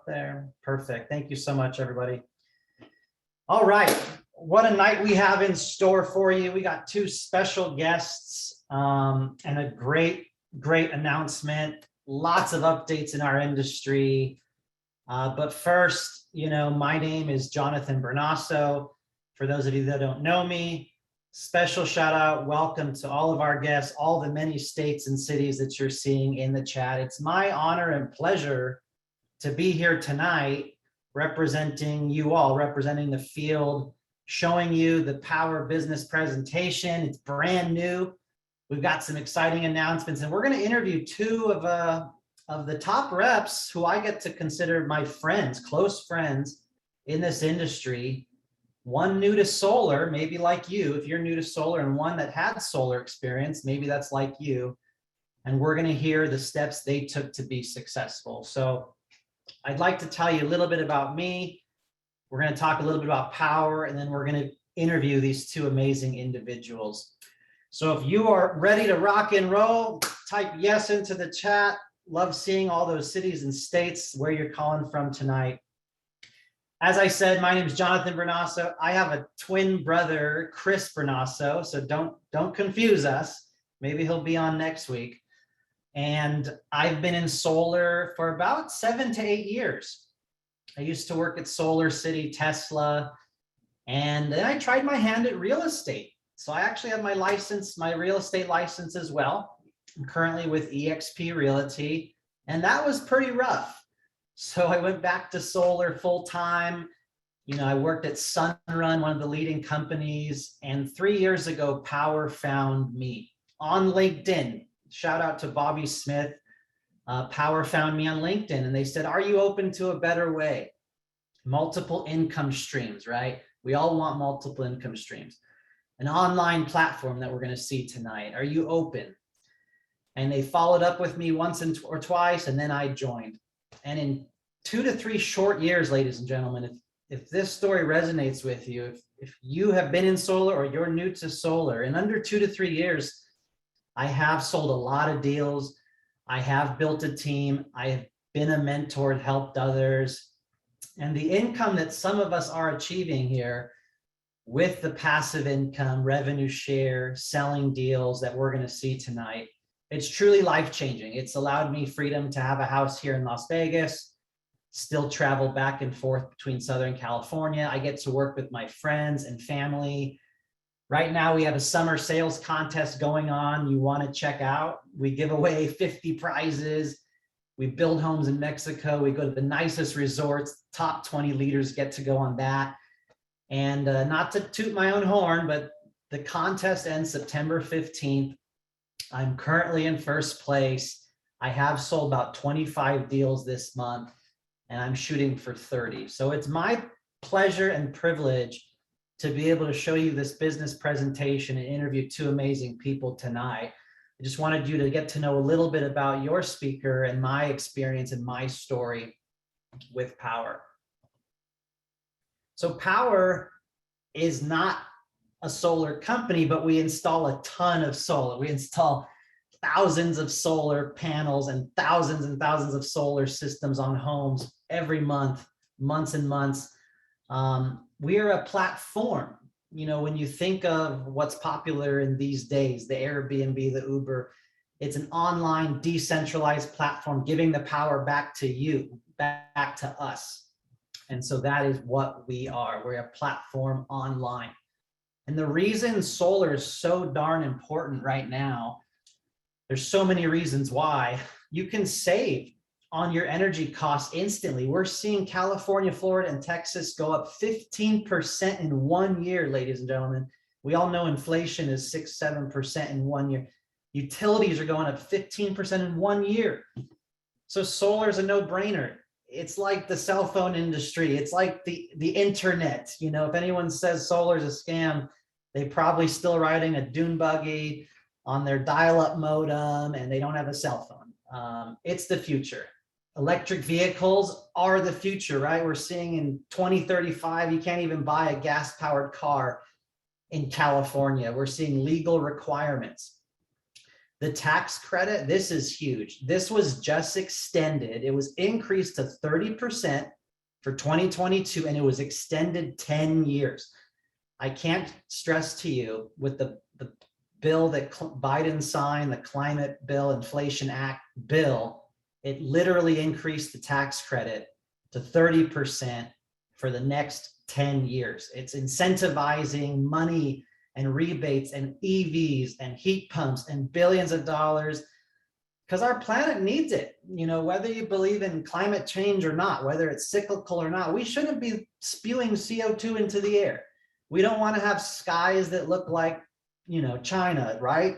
up there? Perfect. Thank you so much, everybody. All right. What a night we have in store for you. We got two special guests and a great announcement. Lots of updates in our industry. But first, my name is Jonathan Brunasso. For those of you that don't know me, special shout out. Welcome to all of our guests, all the many states and cities that you're seeing in the chat. It's my honor and pleasure to be here tonight representing you all, representing the field, showing you the Powur business presentation. It's brand new. We've got some exciting announcements, and we're going to interview two of the top reps who I get to consider my friends, close friends in this industry. One new to solar, maybe like you, if you're new to solar, and one that had solar experience, maybe that's like you. And we're going to hear the steps they took to be successful. So I'd like to tell you a little bit about me. We're going to talk a little bit about Powur, and then we're going to interview these two amazing individuals. So if you are ready to rock and roll, type yes into the chat. Love seeing all those cities and states where you're calling from tonight. As I said, my name is Jonathan Brunasso. I have a twin brother, Chris Brunasso, so don't confuse us. Maybe he'll be on next week. And I've been in solar for about 7 to 8 years. I used to work at Solar City, Tesla, and then I tried my hand at real estate. So I actually have my license, my real estate license as well. I'm currently with eXp Realty, and that was pretty rough. So I went back to solar full time. I worked at Sunrun, one of the leading companies, and 3 years ago, Powur found me on LinkedIn. Shout out to Bobby Smith. Powur found me on LinkedIn, and they said, "Are you open to a better way? Multiple income streams, right? We all want multiple income streams. An online platform that we're going to see tonight. Are you open?" And they followed up with me once or twice, and then I joined. And in 2 to 3 short years, ladies and gentlemen, if this story resonates with you, if you have been in solar or you're new to solar, in under 2 to 3 years, I have sold a lot of deals. I have built a team. I have been a mentor, helped others. And the income that some of us are achieving here with the passive income, revenue share, selling deals that we're going to see tonight, it's truly life-changing. It's allowed me freedom to have a house here in Las Vegas, still travel back and forth between Southern California. I get to work with my friends and family. Right now, we have a summer sales contest going on you want to check out. We give away 50 prizes. We build homes in Mexico. We go to the nicest resorts. Top 20 leaders get to go on that. And not to toot my own horn, but the contest ends September 15th. I'm currently in first place. I have sold about 25 deals this month, and I'm shooting for 30. So it's my pleasure and privilege to be able to show you this business presentation and interview two amazing people tonight. I just wanted you to get to know a little bit about your speaker and my experience and my story with Powur. So Powur is not a solar company, but we install a ton of solar. We install thousands of solar panels and thousands of solar systems on homes every month, months and months. We are a platform. When you think of what's popular in these days, the Airbnb, the Uber, it's an online decentralized platform giving the power back to you, back to us. And so that is what we are. We're a platform online. And the reason solar is so darn important right now, there's so many reasons why. You can save on your energy costs instantly. We're seeing California, Florida, and Texas go up 15% in 1 year, ladies and gentlemen. We all know inflation is 6-7% in 1 year. Utilities are going up 15% in 1 year. So solar is a no-brainer. It's like the cell phone industry. It's like the internet. If anyone says solar is a scam, they probably still riding a dune buggy on their dial-up modem, and they don't have a cell phone. It's the future. Electric vehicles are the future, right? We're seeing in 2035, you can't even buy a gas-powered car in California. We're seeing legal requirements. The tax credit, this is huge. This was just extended. It was increased to 30% for 2022, and it was extended 10 years. I can't stress to you with the bill that Biden signed, the Climate Bill, Inflation Act bill, it literally increased the tax credit to 30% for the next 10 years. It's incentivizing money and rebates and EVs and heat pumps and billions of dollars because our planet needs it. You know, whether you believe in climate change or not, whether it's cyclical or not, we shouldn't be spewing CO2 into the air. We don't want to have skies that look like, you know, China, right?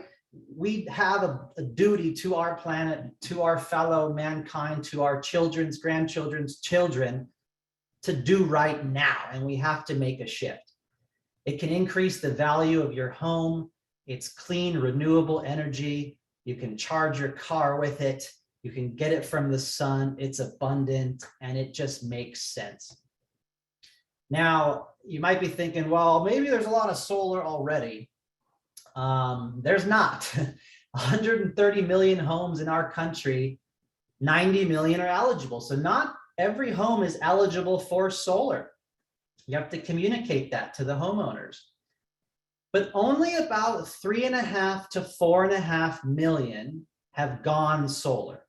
We have a duty to our planet, to our fellow mankind, to our children's, grandchildren's children to do right now. And we have to make a shift. It can increase the value of your home. It's clean, renewable energy. You can charge your car with it. You can get it from the sun. It's abundant, and it just makes sense. Now, you might be thinking, well, maybe there's a lot of solar already. There's not. 130 million homes in our country, 90 million are eligible. So not every home is eligible for solar. You have to communicate that to the homeowners. But only about 3.5 to 4.5 million have gone solar.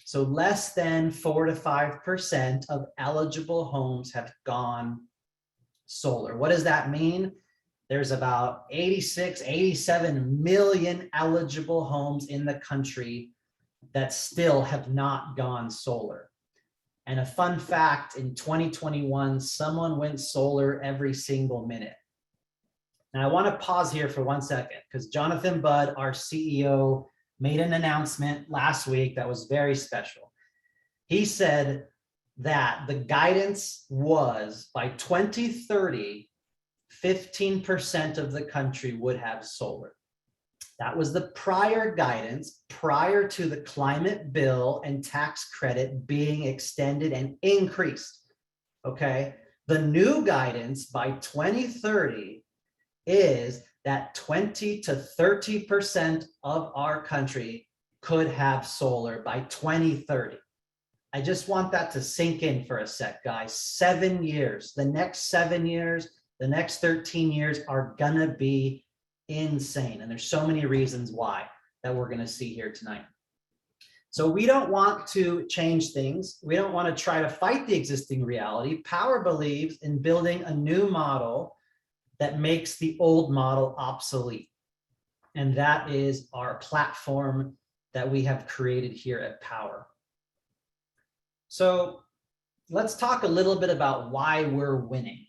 So less than 4 to 5% of eligible homes have gone solar. What does that mean? There's about 86, 87 million eligible homes in the country that still have not gone solar. And a fun fact, in 2021, someone went solar every single minute. Now I want to pause here for 1 second because Jonathan Budd, our CEO, made an announcement last week that was very special. He said that the guidance was by 2030, 15% of the country would have solar. That was the prior guidance prior to the climate bill and tax credit being extended and increased. Okay. The new guidance by 2030 is that 20 to 30% of our country could have solar by 2030. I just want that to sink in for a sec, guys. 7 years, the next 7 years, the next 13 years are gonna be insane. And there's so many reasons why that we're gonna see here tonight. So we don't want to change things. We don't want to try to fight the existing reality. Powur believes in building a new model that makes the old model obsolete. And that is our platform that we have created here at Powur. So let's talk a little bit about why we're winning.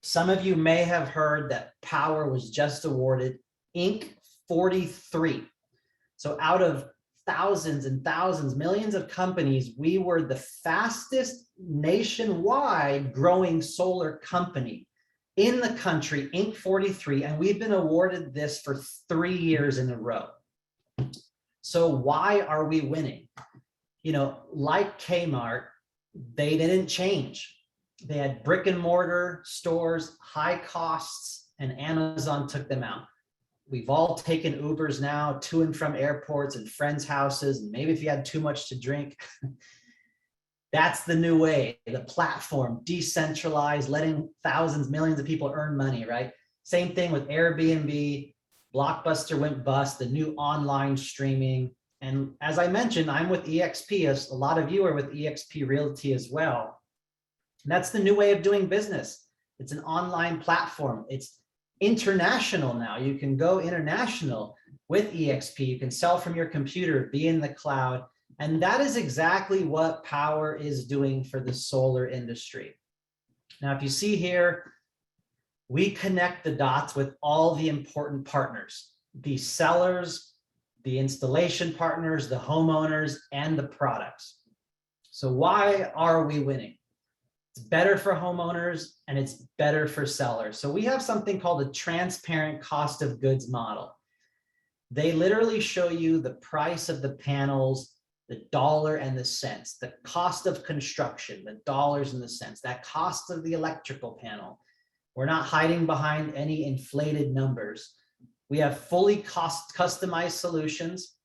Some of you may have heard that Powur was just awarded Inc. 43. So out of thousands and thousands, millions of companies, we were the fastest nationwide growing solar company in the country, Inc. 43, and we've been awarded this for 3 years in a row. So why are we winning? You know, like Kmart, they didn't change. They had brick and mortar stores, high costs, and Amazon took them out. We've all taken Ubers now to and from airports and friends' houses, and maybe if you had too much to drink. That's the new way, the platform, decentralized, letting thousands, millions of people earn money, right? Same thing with Airbnb, Blockbuster went bust, the new online streaming. And as I mentioned, I'm with EXP, as a lot of you are with EXP Realty as well. And that's the new way of doing business. It's an online platform. It's international now. You can go international with EXP. You can sell from your computer, be in the cloud. And that is exactly what Powur is doing for the solar industry. Now, if you see here, we connect the dots with all the important partners, the sellers, the installation partners, the homeowners, and the products. So why are we winning? It's better for homeowners and it's better for sellers. So we have something called a transparent cost of goods model. They literally show you the price of the panels, the dollar and the cents, the cost of construction, the dollars and the cents, that cost of the electrical panel. We're not hiding behind any inflated numbers. We have fully customized solutions.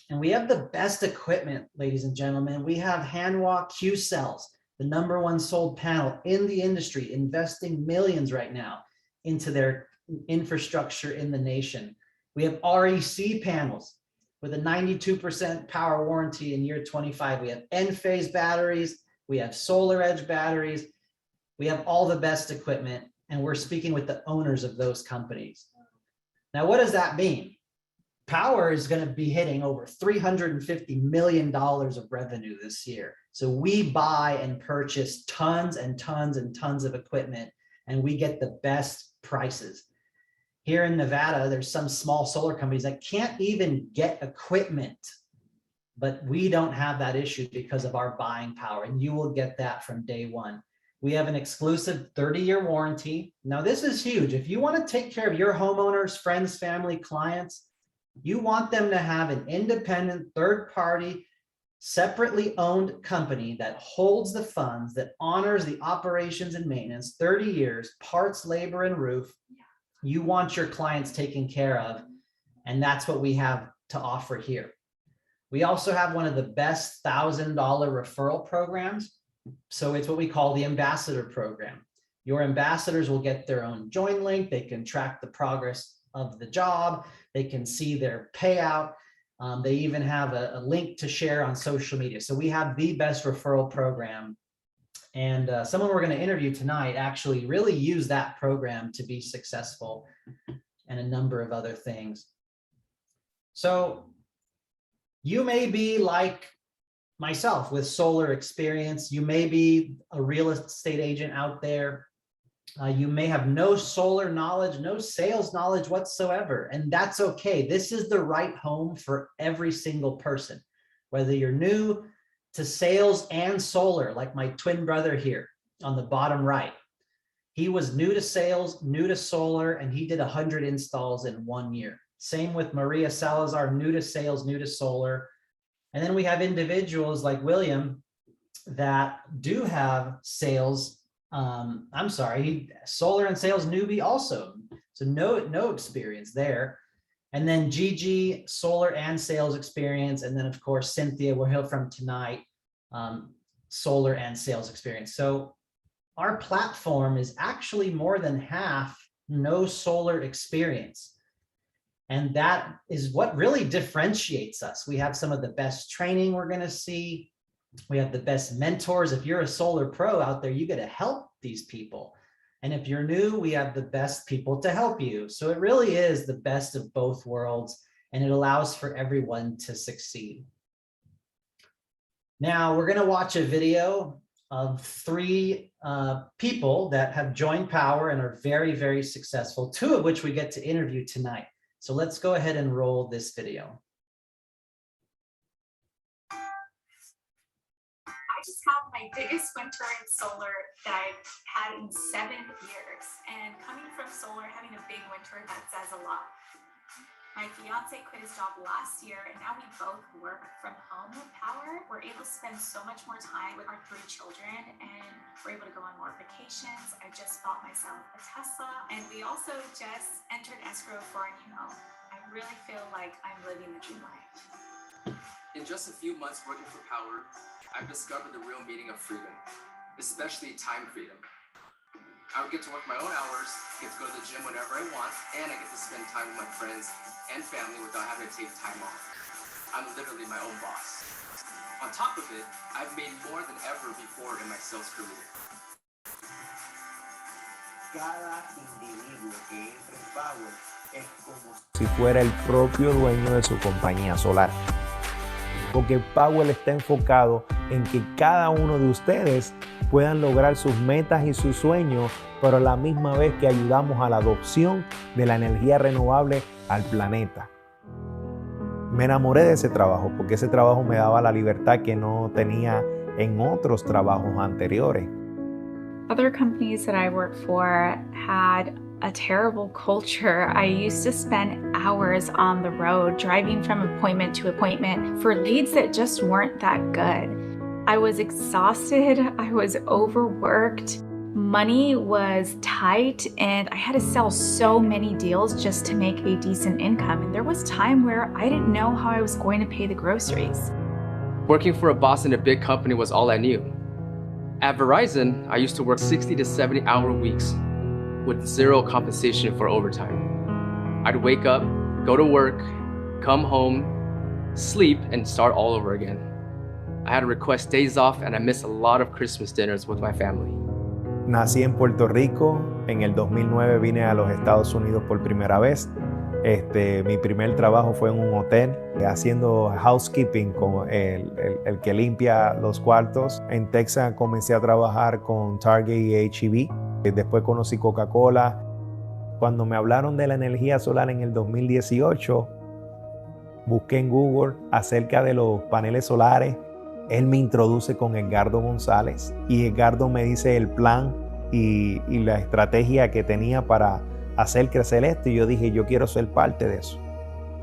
And we have the best equipment, ladies and gentlemen. We have Hanwha Q cells, the #1 sold panel in the industry, investing millions right now into their infrastructure in the nation. We have REC panels with a 92% power warranty in year 25. We have N-phase batteries. We have Solar Edge batteries. We have all the best equipment, and we're speaking with the owners of those companies. Now, what does that mean? Powur is going to be hitting over $350 million of revenue this year. So we buy and purchase tons and tons and tons of equipment, and we get the best prices. Here in Nevada, there's some small solar companies that can't even get equipment, but we don't have that issue because of our buying power, and you will get that from day one. We have an exclusive 30-year warranty. Now, this is huge. If you want to take care of your homeowners, friends, family, clients, you want them to have an independent, third-party, separately owned company that holds the funds, that honors the operations and maintenance, 30 years, parts, labor, and roof. You want your clients taken care of, and that's what we have to offer here. We also have one of the best $1,000 referral programs. So it's what we call the ambassador program. Your ambassadors will get their own join link. They can track the progress of the job. They can see their payout. They even have a link to share on social media. So we have the best referral program. And someone we're going to interview tonight actually really used that program to be successful, and a number of other things. So you may be like myself with solar experience. You may be a real estate agent out there. You may have no solar knowledge, no sales knowledge whatsoever, and that's okay. This is the right home for every single person, whether you're new to sales and solar, like my twin brother here on the bottom right. He was new to sales, new to solar, and he did 100 installs in 1 year. Same with Maria Salazar, new to sales, new to solar. And then we have individuals like William that do have sales. Solar and sales newbie also. So no experience there. And then Gigi, solar and sales experience. And then of course, Cynthia, we'll hear from tonight, solar and sales experience. So our platform is actually more than half no solar experience. And that is what really differentiates us. We have some of the best training we're going to see. We have the best mentors. If you're a solar pro out there, you get to help these people. And if you're new, we have the best people to help you. So it really is the best of both worlds, and it allows for everyone to succeed. Now we're going to watch a video of 3 people that have joined Powur and are very, very successful, 2 of which we get to interview tonight. So let's go ahead and roll this video. I just had my biggest winter in solar that I've had in 7 years. And coming from solar, having a big winter, that says a lot. My fiance quit his job last year, and now we both work from home with Powur. We're able to spend so much more time with our 3 children, and we're able to go on more vacations. I just bought myself a Tesla, and we also just entered escrow for a new home. I really feel like I'm living the dream life. In just a few months working for Powur, I've discovered the real meaning of freedom, especially time freedom. I would get to work my own hours, get to go to the gym whenever I want, and I get to spend time with my friends and family without having to take time off. I'm literally my own boss. On top of it, I've made more than ever before in my sales career. Cada individuo que entra en Powur es como si fuera el propio dueño de su compañía solar. Porque Powur está enfocado en que cada uno de ustedes puedan lograr sus metas y sus sueños, pero a la misma vez que ayudamos a la adopción de la energía renovable al planeta. Me enamoré de ese trabajo porque ese trabajo me daba la libertad que no tenía en otros trabajos anteriores. Other companies that I worked for had a terrible culture. I used to spend hours on the road driving from appointment to appointment for leads that just weren't that good. I was exhausted, I was overworked, Money was tight and I had to sell so many deals just to make a decent income. And there was time where I didn't know how I was going to pay the groceries. Working for a boss in a big company was all I knew. At Verizon, I used to work 60 to 70-hour weeks with zero compensation for overtime. I'd wake up, go to work, come home, sleep, and start all over again. I had to request days off and I missed a lot of Christmas dinners with my family. Nací en Puerto Rico, en el 2009 vine a los Estados Unidos por primera vez. Mi primer trabajo fue en un hotel haciendo housekeeping con el que limpia los cuartos. En Texas comencé a trabajar con Target y H-E-B. Después conocí Coca-Cola. Cuando me hablaron de la energía solar en el 2018, busqué en Google acerca de los paneles solares. Él me introduce con Edgardo González y Edgardo me dice el plan y la estrategia que tenía para hacer crecer esto y yo dije, yo quiero ser parte de eso.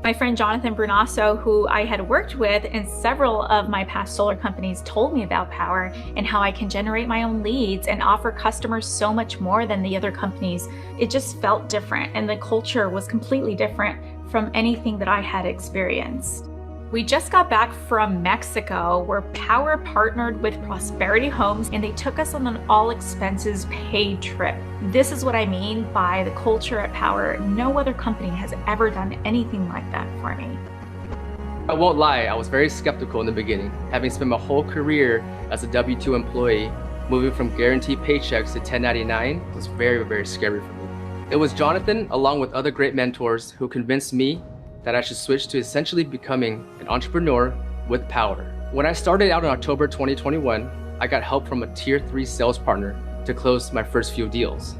My friend Jonathan Brunasso, who I had worked with in several of my past solar companies, told me about Powur and how I can generate my own leads and offer customers so much more than the other companies. It just felt different and the culture was completely different from anything that I had experienced. We just got back from Mexico where Powur partnered with Prosperity Homes and they took us on an all expenses paid trip. This is what I mean by the culture at Powur. No other company has ever done anything like that for me. I won't lie, I was very skeptical in the beginning. Having spent my whole career as a W-2 employee, moving from guaranteed paychecks to 1099 was very, very scary for me. It was Jonathan, along with other great mentors, who convinced me that I should switch to essentially becoming an entrepreneur with Powur. When I started out in October 2021, I got help from a tier 3 sales partner to close my first few deals.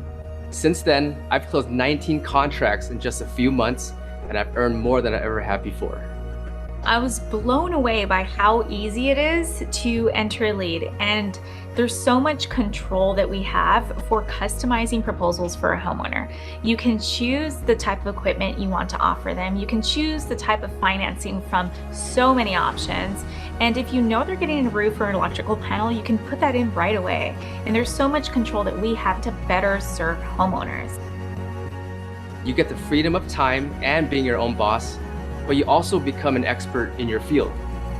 Since then, I've closed 19 contracts in just a few months, and I've earned more than I ever have before. I was blown away by how easy it is to enter a lead, and there's so much control that we have for customizing proposals for a homeowner. You can choose the type of equipment you want to offer them. You can choose the type of financing from so many options. And if you know they're getting a roof or an electrical panel, you can put that in right away. And there's so much control that we have to better serve homeowners. You get the freedom of time and being your own boss, but you also become an expert in your field.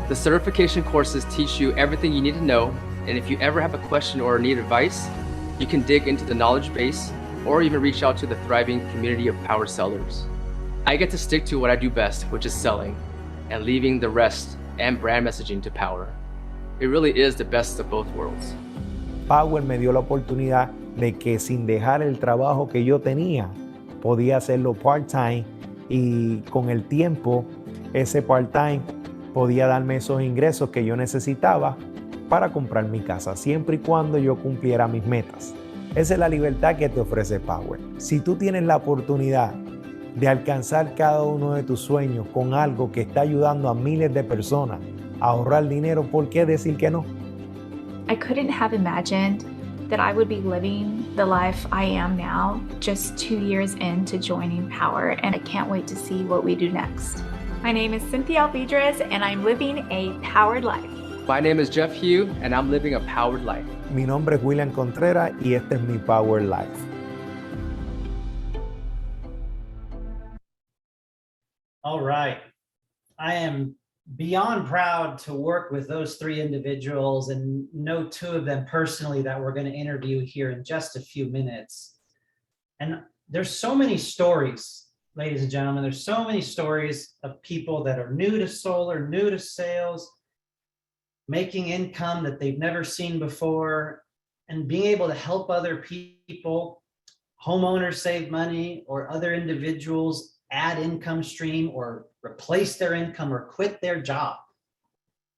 The certification courses teach you everything you need to know, and if you ever have a question or need advice, you can dig into the knowledge base or even reach out to the thriving community of Powur sellers. I get to stick to what I do best, which is selling, and leaving the rest and brand messaging to Powur. It really is the best of both worlds. Powur me dio la oportunidad de que sin dejar el trabajo que yo tenía, podía hacerlo part-time y con el tiempo ese part-time podía darme esos ingresos que yo necesitaba para comprar mi casa, siempre y cuando yo cumpliera mis metas. Esa es la libertad que te ofrece Powur. Si tú tienes la oportunidad de alcanzar cada uno de tus sueños con algo que está ayudando a miles de personas a ahorrar dinero, ¿por qué decir que no? I couldn't have imagined that I would be living the life I am now just 2 years into joining Powur, and I can't wait to see what we do next. My name is Cynthia Alvidrez, and I'm living a powered life. My name is Jeff Hugh, and I'm living a powered life. Mi nombre es William Contreras y este es mi Power Life. All right. I am beyond proud to work with those 3 individuals and know 2 of them personally that we're going to interview here in just a few minutes. And there's so many stories, ladies and gentlemen, there's so many stories of people that are new to solar, new to sales, making income that they've never seen before, and being able to help other people, homeowners save money, or other individuals add income stream or replace their income or quit their job.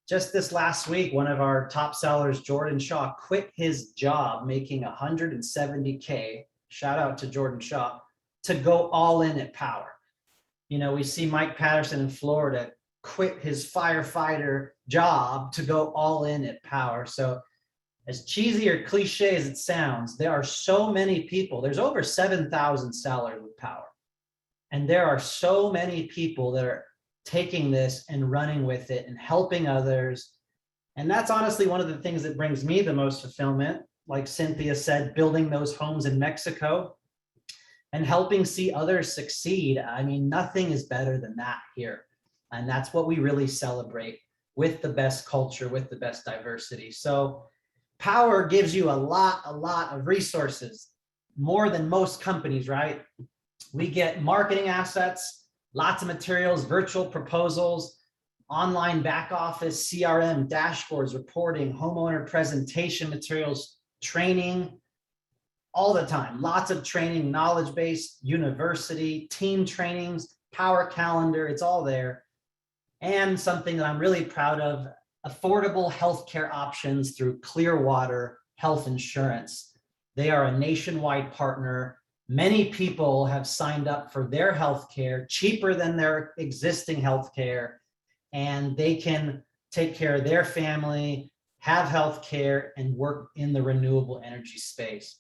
Just this last week, one of our top sellers, Jordan Shaw, quit his job making $170K, shout out to Jordan Shaw, to go all in at Powur. You know, we see Mike Patterson in Florida quit his firefighter job to go all in at Powur. So as cheesy or cliche as it sounds, there are so many people, there's over 7,000 sellers with Powur. And there are so many people that are taking this and running with it and helping others. And that's honestly one of the things that brings me the most fulfillment, like Cynthia said, building those homes in Mexico and helping see others succeed. I mean, nothing is better than that here. And that's what we really celebrate, with the best culture, with the best diversity. So Powur gives you a lot of resources, more than most companies, right? We get marketing assets, lots of materials, virtual proposals, online back office, CRM, dashboards, reporting, homeowner presentation materials, training, all the time. Lots of training, knowledge-based, university, team trainings, Powur calendar, it's all there. And something that I'm really proud of, affordable healthcare options through Clearwater Health Insurance. They are a nationwide partner. Many people have signed up for their healthcare, cheaper than their existing healthcare, and they can take care of their family, have healthcare, and work in the renewable energy space.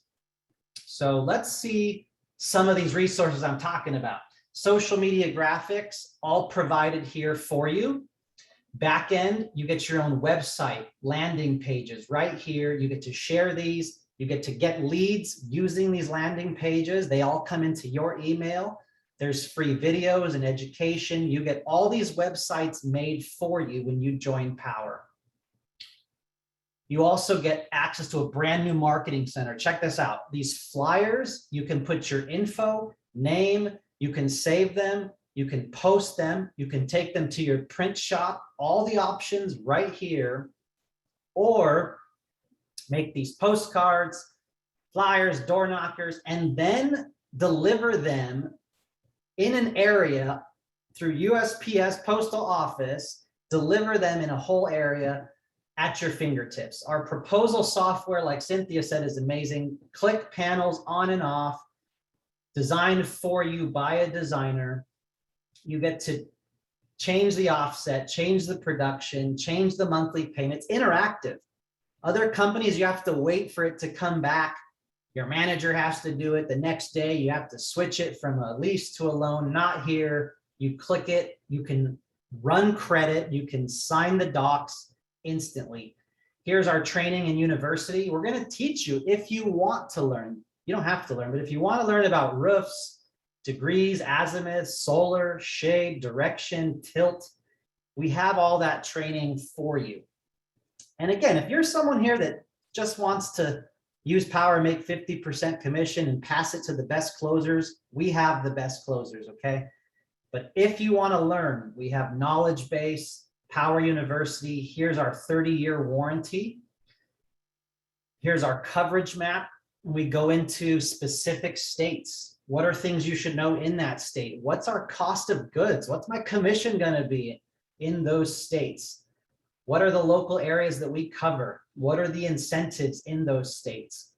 So let's see some of these resources I'm talking about. Social media graphics, all provided here for you. Back end, you get your own website, landing pages right here. You get to share these. You get to get leads using these landing pages. They all come into your email. There's free videos and education. You get all these websites made for you when you join Powur. You also get access to a brand new marketing center. Check this out. These flyers, you can put your info, name, you can save them, you can post them, you can take them to your print shop, all the options right here, or make these postcards, flyers, door knockers, and then deliver them in an area through USPS postal office, deliver them in a whole area at your fingertips. Our proposal software, like Cynthia said, is amazing. Click panels on and off, designed for you by a designer. You get to change the offset, change the production, change the monthly payment. It's interactive. Other companies, you have to wait for it to come back. Your manager has to do it the next day. You have to switch it from a lease to a loan. Not here. You click it, you can run credit, you can sign the docs instantly. Here's our training and university. We're going to teach you if you want to learn. You don't have to learn, but if you want to learn about roofs, degrees, azimuth, solar, shade, direction, tilt, we have all that training for you. And again, if you're someone here that just wants to use Powur, make 50% commission and pass it to the best closers, we have the best closers, okay? But if you want to learn, we have knowledge base, Powur University. Here's our 30-year warranty. Here's our coverage map. We go into specific states. What are things you should know in that state? What's our cost of goods? What's my commission going to be in those states? What are the local areas that we cover? What are the incentives in those states?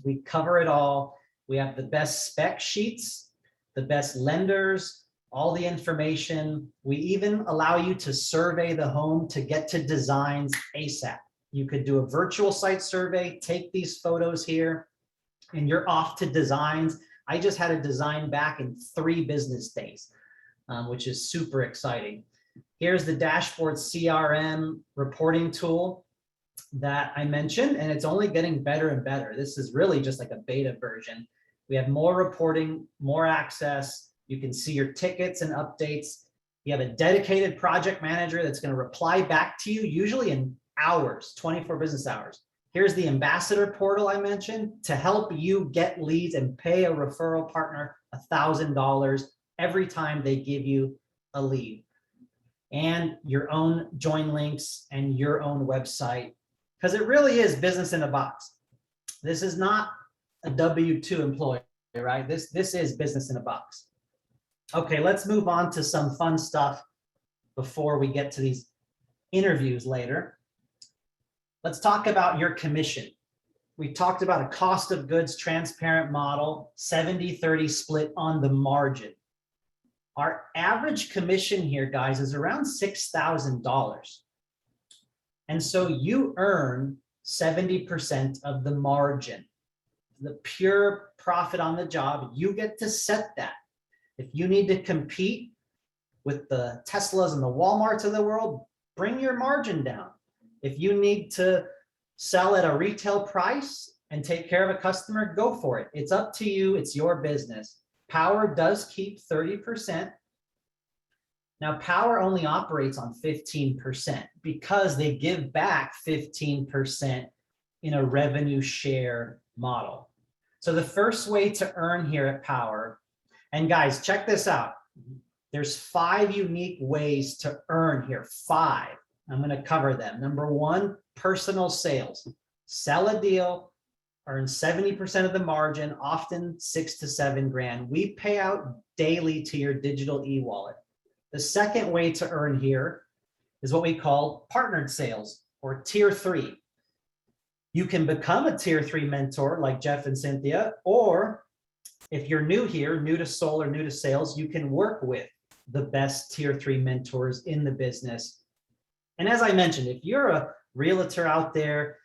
We cover it all. We have the best spec sheets, the best lenders, all the information. We even allow you to survey the home to get to designs ASAP. You could do a virtual site survey, take these photos here, and you're off to designs. I just had a design back in 3 business days, which is super exciting. Here's the dashboard CRM reporting tool that I mentioned, and it's only getting better and better. This is really just like a beta version. We have more reporting, more access. You can see your tickets and updates. You have a dedicated project manager that's going to reply back to you, usually in hours, 24 business hours. Here's the ambassador portal I mentioned to help you get leads and pay a referral partner $1,000 every time they give you a lead. And your own join links and your own website, because it really is business in a box. This is not a W-2 employee, right? This is business in a box. Okay, let's move on to some fun stuff before we get to these interviews later. Let's talk about your commission. We talked about a cost of goods transparent model, 70-30 split on the margin. Our average commission here, guys, is around $6,000. And so you earn 70% of the margin. The pure profit on the job, you get to set that. If you need to compete with the Teslas and the Walmarts of the world, bring your margin down. If you need to sell at a retail price and take care of a customer, go for it. It's up to you. It's your business. Powur does keep 30%. Now, Powur only operates on 15% because they give back 15% in a revenue share model. So the first way to earn here at Powur, and guys, check this out. There's 5 unique ways to earn here. 5. I'm going to cover them. Number 1, personal sales. Sell a deal, earn 70% of the margin, often 6 to 7 grand. We pay out daily to your digital e-wallet. The second way to earn here is what we call partnered sales, or tier 3. You can become a tier 3 mentor like Jeff and Cynthia, or if you're new here, new to solar, new to sales, you can work with the best tier 3 mentors in the business. And as I mentioned, if you're a realtor out there,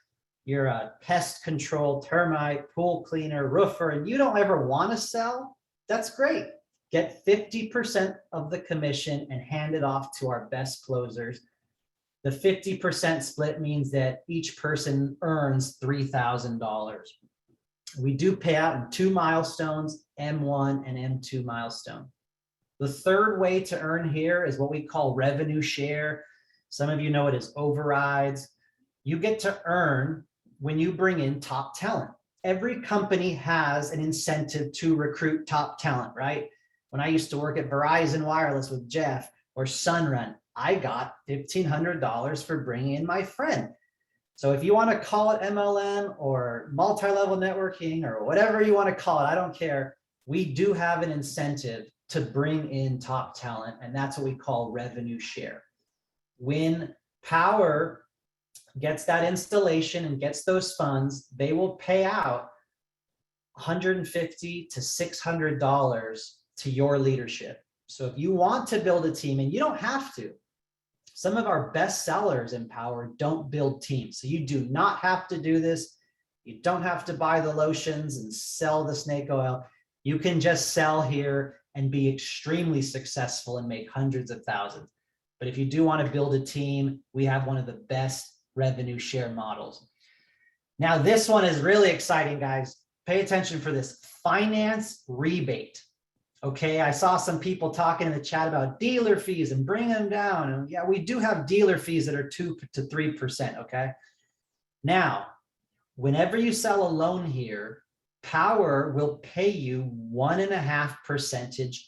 you're a pest control, termite, pool cleaner, roofer, and you don't ever want to sell, that's great. Get 50% of the commission and hand it off to our best closers. The 50% split means that each person earns $3,000. We do pay out in 2 milestones, M1 and M2 milestone. The third way to earn here is what we call revenue share. Some of you know it as overrides. You get to earn when you bring in top talent. Every company has an incentive to recruit top talent, right? When I used to work at Verizon Wireless with Jeff or Sunrun, I got $1,500 for bringing in my friend. So if you want to call it MLM or multi-level networking or whatever you want to call it, I don't care. We do have an incentive to bring in top talent, and that's what we call revenue share. When Powur gets that installation and gets those funds, they will pay out $150 to $600 to your leadership. So if you want to build a team, and you don't have to, some of our best sellers in Powur don't build teams. So you do not have to do this. You don't have to buy the lotions and sell the snake oil. You can just sell here and be extremely successful and make hundreds of thousands. But if you do want to build a team, we have one of the best revenue share models. Now, this one is really exciting, guys. Pay attention for this. Finance rebate. Okay, I saw some people talking in the chat about dealer fees and bring them down. And yeah, we do have dealer fees that are 2 to 3%, okay? Now, whenever you sell a loan here, Powur will pay you 1.5%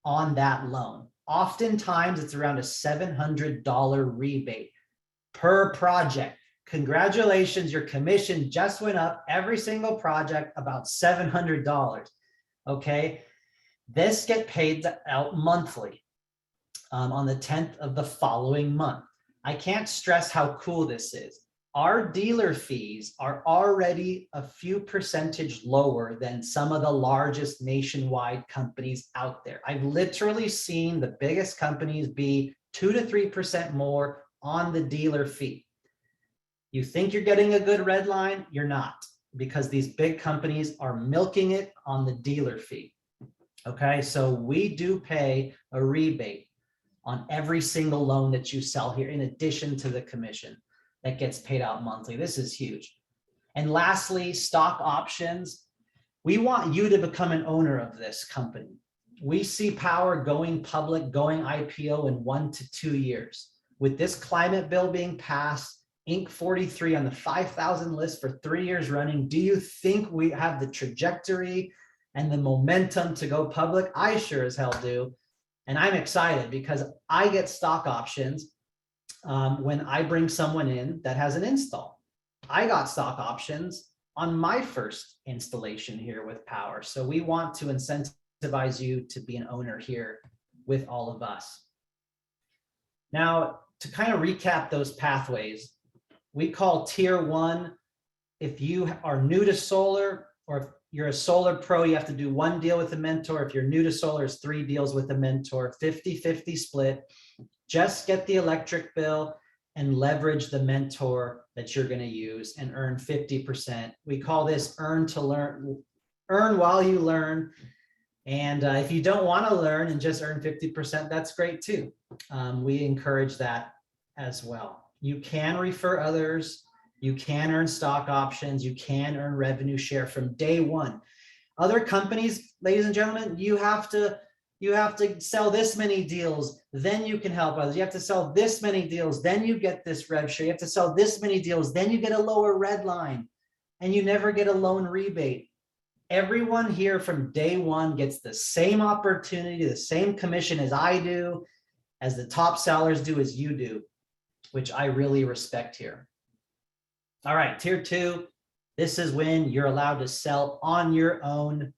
on that loan. Oftentimes, it's around a $700 rebate per project. Congratulations, your commission just went up every single project about $700, okay? This gets paid out monthly on the 10th of the following month. I can't stress how cool this is. Our dealer fees are already a few percentage lower than some of the largest nationwide companies out there. I've literally seen the biggest companies be 2 to 3% more on the dealer fee. You think you're getting a good red line? You're not, because these big companies are milking it on the dealer fee. Okay, so we do pay a rebate on every single loan that you sell here, in addition to the commission that gets paid out monthly. This is huge. And lastly, stock options. We want you to become an owner of this company. We see Powur going public, going IPO in 1 to 2 years. With this climate bill being passed, Inc. 43 on the 5,000 list for 3 years running, do you think we have the trajectory and the momentum to go public? I sure as hell do. And I'm excited because I get stock options when I bring someone in that has an install. I got stock options on my first installation here with Powur. So we want to incentivize you to be an owner here with all of us. Now, to kind of recap those pathways, we call tier 1, if you are new to solar, or if you're a solar pro, you have to do 1 deal with a mentor. If you're new to solar, it's 3 deals with a mentor, 50-50 split. Just get the electric bill and leverage the mentor that you're going to use and earn 50%. We call this earn to learn, earn while you learn. And if you don't want to learn and just earn 50%, that's great too. We encourage that as well. You can refer others. You can earn stock options. You can earn revenue share from day one. Other companies, ladies and gentlemen, you have to sell this many deals, then you can help others. You have to sell this many deals, then you get this rev share. You have to sell this many deals, then you get a lower red line, and you never get a loan rebate. Everyone here from day one gets the same opportunity, the same commission as I do, as the top sellers do, as you do, which I really respect here. All right, tier 2, this is when you're allowed to sell on your own.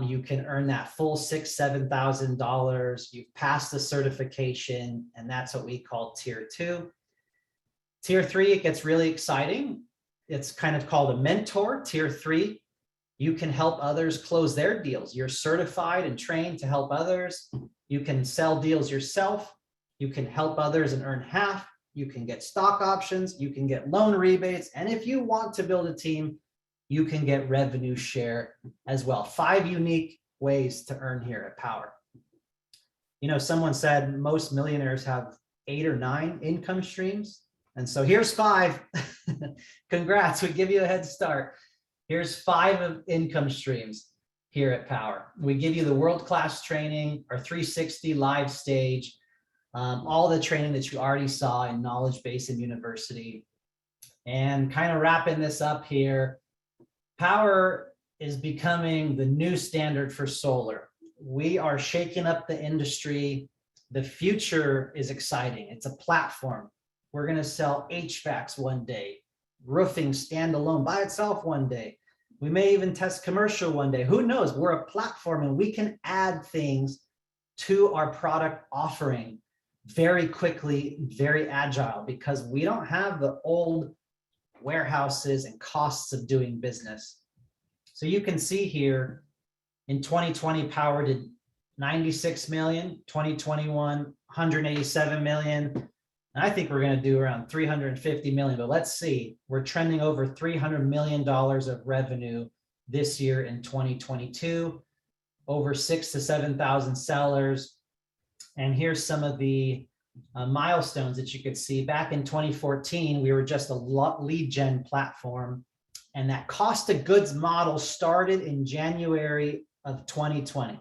You can earn that full $6,000, $7,000. You've passed the certification, and that's what we call tier 2. Tier 3, it gets really exciting. It's kind of called a mentor. Tier 3, you can help others close their deals. You're certified and trained to help others. You can sell deals yourself. You can help others and earn half. You can get stock options. You can get loan rebates. And if you want to build a team, you can get revenue share as well. 5 unique ways to earn here at Powur. You know, someone said most millionaires have 8 or 9 income streams. And so here's 5. Congrats, we give you a head start. Here's 5 of income streams here at Powur. We give you the world-class training, our 360 live stage, all the training that you already saw in Knowledge Base and University. And kind of wrapping this up here, Powur is becoming the new standard for solar. We are shaking up the industry. The future is exciting. It's a platform. We're going to sell HVACs one day, roofing standalone by itself one day. We may even test commercial one day. Who knows? We're a platform and we can add things to our product offering very quickly, very agile, because we don't have the old warehouses and costs of doing business. So you can see here in 2020, Powur did 96 million, 2021, 187 million. And I think we're going to do around 350 million, but let's see. We're trending over $300 million of revenue this year in 2022, over 6,000 to 7,000 sellers. And here's some of the milestones that you could see. Back in 2014, we were just a lead gen platform, and that cost of goods model started in January of 2020.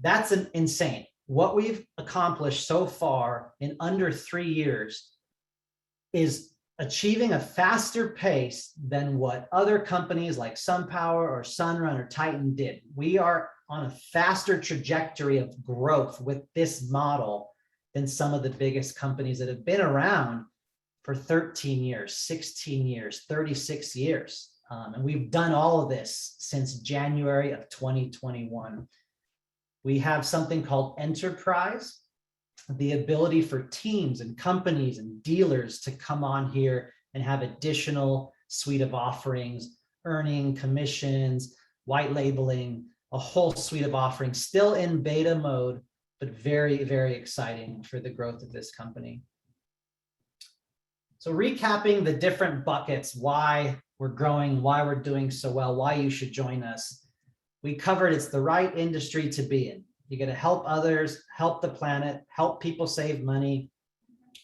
That's insane. What we've accomplished so far in under 3 years is achieving a faster pace than what other companies like SunPower or Sunrun or Titan did. We are on a faster trajectory of growth with this model than some of the biggest companies that have been around for 13 years, 16 years, 36 years. And we've done all of this since January of 2021. We have something called Enterprise, the ability for teams and companies and dealers to come on here and have additional suite of offerings, earning commissions, white labeling, a whole suite of offerings, still in beta mode, but very, very exciting for the growth of this company. So recapping the different buckets, why we're growing, why we're doing so well, why you should join us. We covered it's the right industry to be in. You got to help others, help the planet, help people save money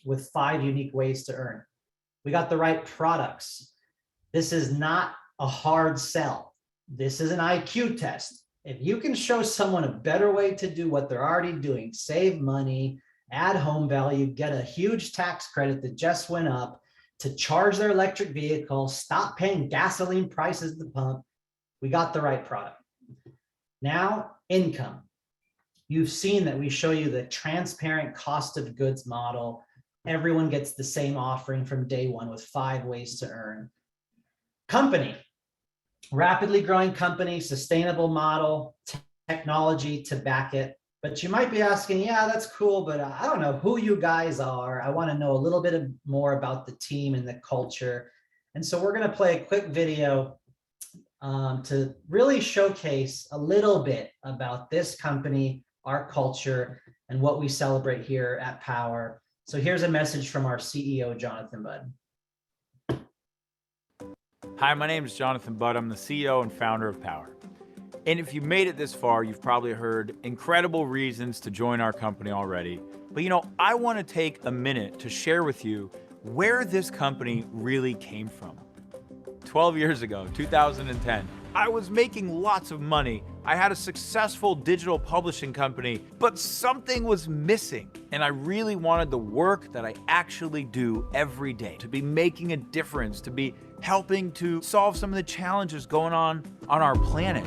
with 5 unique ways to earn. We got the right products. This is not a hard sell. This is an IQ test. If you can show someone a better way to do what they're already doing, save money, add home value, get a huge tax credit that just went up, to charge their electric vehicle, stop paying gasoline prices at the pump, we got the right product. Now, income. You've seen that we show you the transparent cost of goods model. Everyone gets the same offering from day one with 5 ways to earn. Company, rapidly growing company, sustainable model, technology to back it. But you might be asking, yeah, that's cool, but I don't know who you guys are. I want to know a little bit more about the team and the culture. And so we're going to play a quick video to really showcase a little bit about this company, our culture, and what we celebrate here at Powur. So here's a message from our CEO, Jonathan Budd. Hi, my name is Jonathan Budd. I'm the CEO and founder of Powur. And if you made it this far, you've probably heard incredible reasons to join our company already. But I want to take a minute to share with you where this company really came from. 12 years ago, 2010, I was making lots of money. I had a successful digital publishing company, but something was missing. And I really wanted the work that I actually do every day to be making a difference, to be helping to solve some of the challenges going on our planet.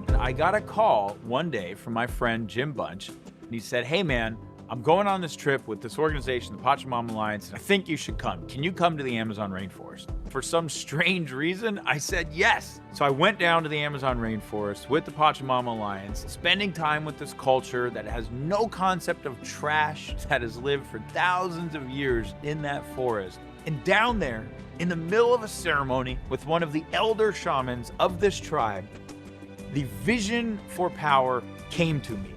And I got a call one day from my friend Jim Bunch, and he said, "Hey man, I'm going on this trip with this organization, the Pachamama Alliance, and I think you should come. Can you come to the Amazon rainforest?" For some strange reason, I said yes. So I went down to the Amazon rainforest with the Pachamama Alliance, spending time with this culture that has no concept of trash, that has lived for thousands of years in that forest. And down there, in the middle of a ceremony with one of the elder shamans of this tribe, the vision for Powur came to me.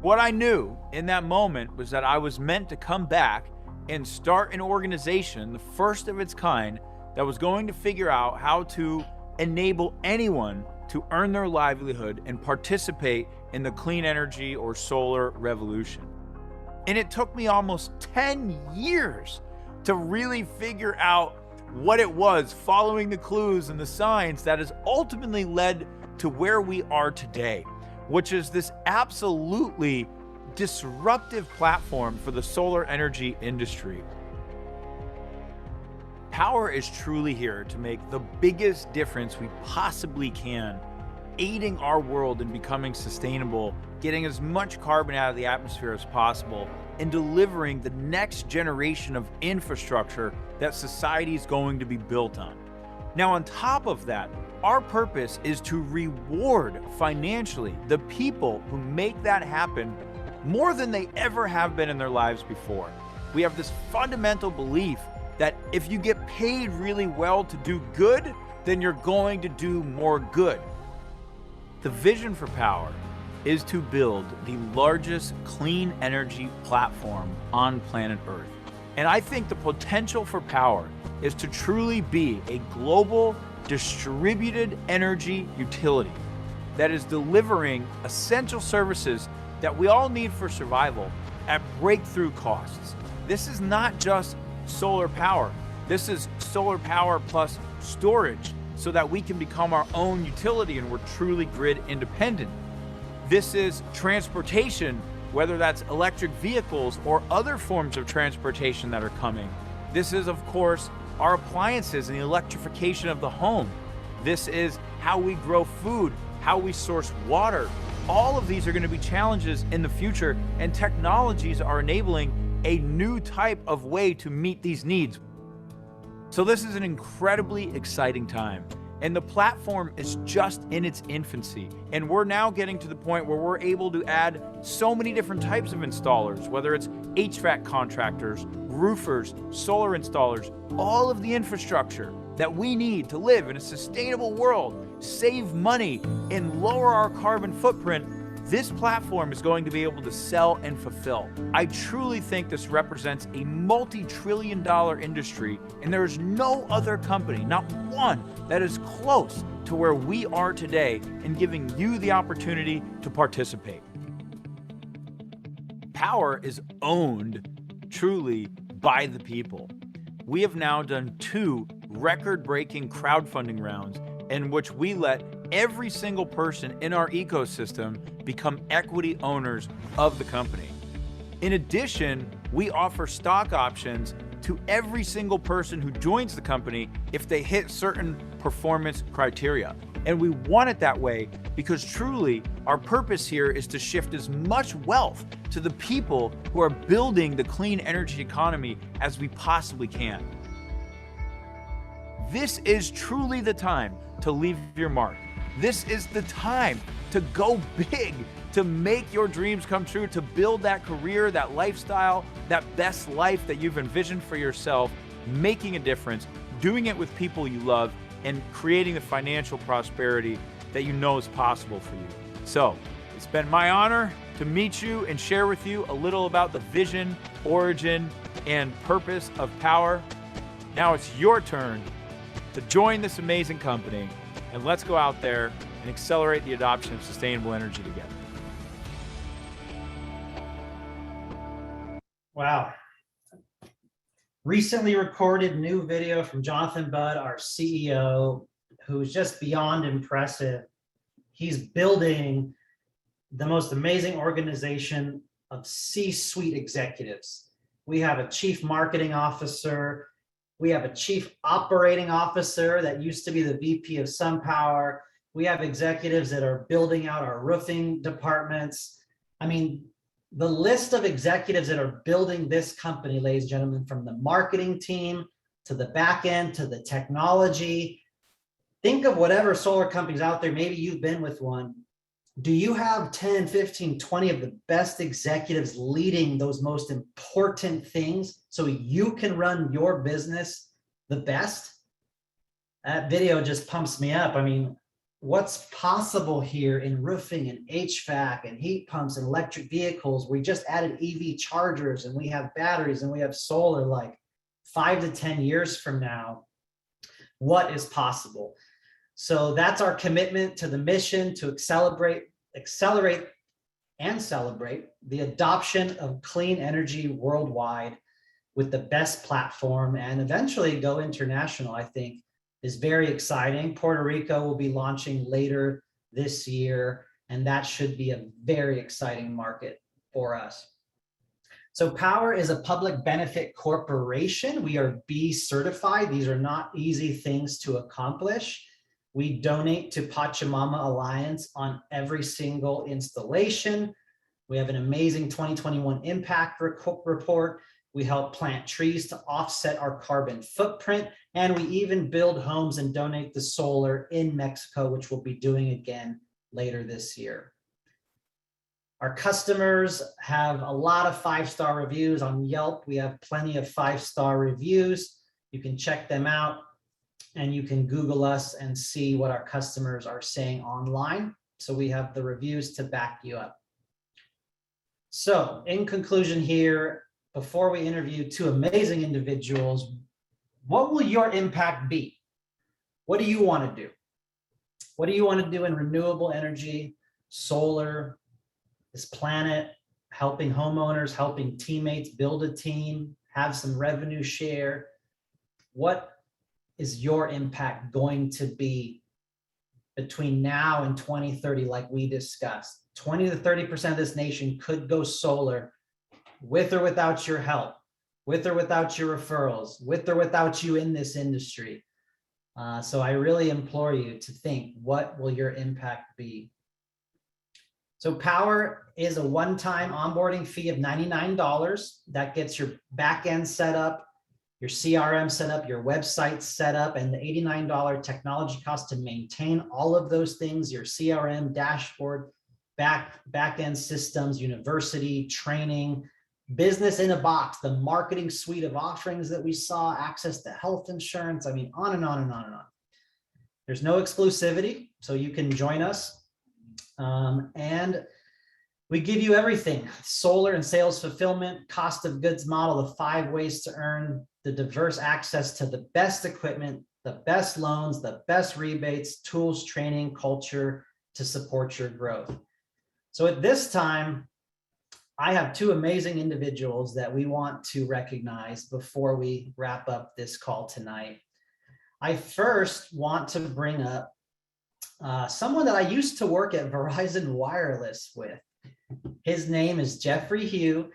What I knew in that moment was that I was meant to come back and start an organization, the first of its kind, that was going to figure out how to enable anyone to earn their livelihood and participate in the clean energy or solar revolution. And it took me almost 10 years to really figure out what it was, following the clues and the signs that has ultimately led to where we are today, which is this absolutely disruptive platform for the solar energy industry. Powur is truly here to make the biggest difference we possibly can, aiding our world in becoming sustainable, getting as much carbon out of the atmosphere as possible, and delivering the next generation of infrastructure that society is going to be built on. Now, on top of that, our purpose is to reward financially the people who make that happen more than they ever have been in their lives before. We have this fundamental belief that if you get paid really well to do good, then you're going to do more good. The vision for Powur is to build the largest clean energy platform on planet Earth. And I think the potential for Powur is to truly be a global distributed energy utility that is delivering essential services that we all need for survival at breakthrough costs. This is not just solar power. This is solar power plus storage so that we can become our own utility and we're truly grid independent. This is transportation, whether that's electric vehicles or other forms of transportation that are coming. This is, of course, our appliances and the electrification of the home. This is how we grow food, how we source water. All of these are going to be challenges in the future, and technologies are enabling a new type of way to meet these needs. So this is an incredibly exciting time, and the platform is just in its infancy. And we're now getting to the point where we're able to add so many different types of installers, whether it's HVAC contractors, roofers, solar installers, all of the infrastructure that we need to live in a sustainable world, save money, and lower our carbon footprint. This platform is going to be able to sell and fulfill. I truly think this represents a multi-trillion-dollar industry, and there is no other company, not one, that is close to where we are today in giving you the opportunity to participate. Powur is owned truly by the people. We have now done 2 record-breaking crowdfunding rounds in which we let every single person in our ecosystem become equity owners of the company. In addition, we offer stock options to every single person who joins the company if they hit certain performance criteria. And we want it that way because truly our purpose here is to shift as much wealth to the people who are building the clean energy economy as we possibly can. This is truly the time to leave your mark. This is the time to go big, to make your dreams come true, to build that career, that lifestyle, that best life that you've envisioned for yourself, making a difference, doing it with people you love, and creating the financial prosperity that you know is possible for you. So, it's been my honor to meet you and share with you a little about the vision, origin, and purpose of Powur. Now it's your turn to join this amazing company, and let's go out there and accelerate the adoption of sustainable energy together. Wow. Recently recorded new video from Jonathan Budd, our CEO, who's just beyond impressive. He's building the most amazing organization of C-suite executives. We have a chief marketing officer. We have a chief operating officer that used to be the VP of SunPower. We have executives that are building out our roofing departments. I mean, the list of executives that are building this company, ladies and gentlemen, from the marketing team to the back end to the technology. Think of whatever solar companies out there, maybe you've been with one. Do you have 10, 15, 20 of the best executives leading those most important things so you can run your business the best? That video just pumps me up. I mean, what's possible here in roofing and HVAC and heat pumps and electric vehicles? We just added EV chargers and we have batteries and we have solar. Like 5 to 10 years from now, what is possible? So that's our commitment to the mission to accelerate and celebrate the adoption of clean energy worldwide with the best platform, and eventually go international. I think is very exciting. Puerto Rico will be launching later this year, and that should be a very exciting market for us. So Powur is a public benefit corporation. We are B certified. These are not easy things to accomplish. We donate to Pachamama Alliance on every single installation. We have an amazing 2021 impact report. We help plant trees to offset our carbon footprint. And we even build homes and donate the solar in Mexico, which we'll be doing again later this year. Our customers have a lot of 5-star reviews on Yelp. We have plenty of 5-star reviews. You can check them out and you can Google us and see what our customers are saying online. So we have the reviews to back you up. So in conclusion here, before we interview two amazing individuals, what will your impact be? What do you want to do? What do you want to do in renewable energy, solar, this planet, helping homeowners, helping teammates build a team, have some revenue share? What is your impact going to be between now and 2030, like we discussed? 20 to 30% of this nation could go solar with or without your help, with or without your referrals, with or without you in this industry. So I really implore you to think, what will your impact be? So Powur is a one-time onboarding fee of $99. That gets your back end set up, your CRM set up, your website set up, and the $89 technology cost to maintain all of those things, your CRM, dashboard, back end systems, university, training, business in a box, the marketing suite of offerings that we saw, access to health insurance. I mean, on and on and on and on. There's no exclusivity, so you can join us. And we give you everything: solar and sales fulfillment, cost of goods model, the 5 ways to earn, the diverse access to the best equipment, the best loans, the best rebates, tools, training, culture to support your growth. So at this time, I have two amazing individuals that we want to recognize before we wrap up this call tonight. I first want to bring up someone that I used to work at Verizon Wireless with. His name is Jeff Hugh,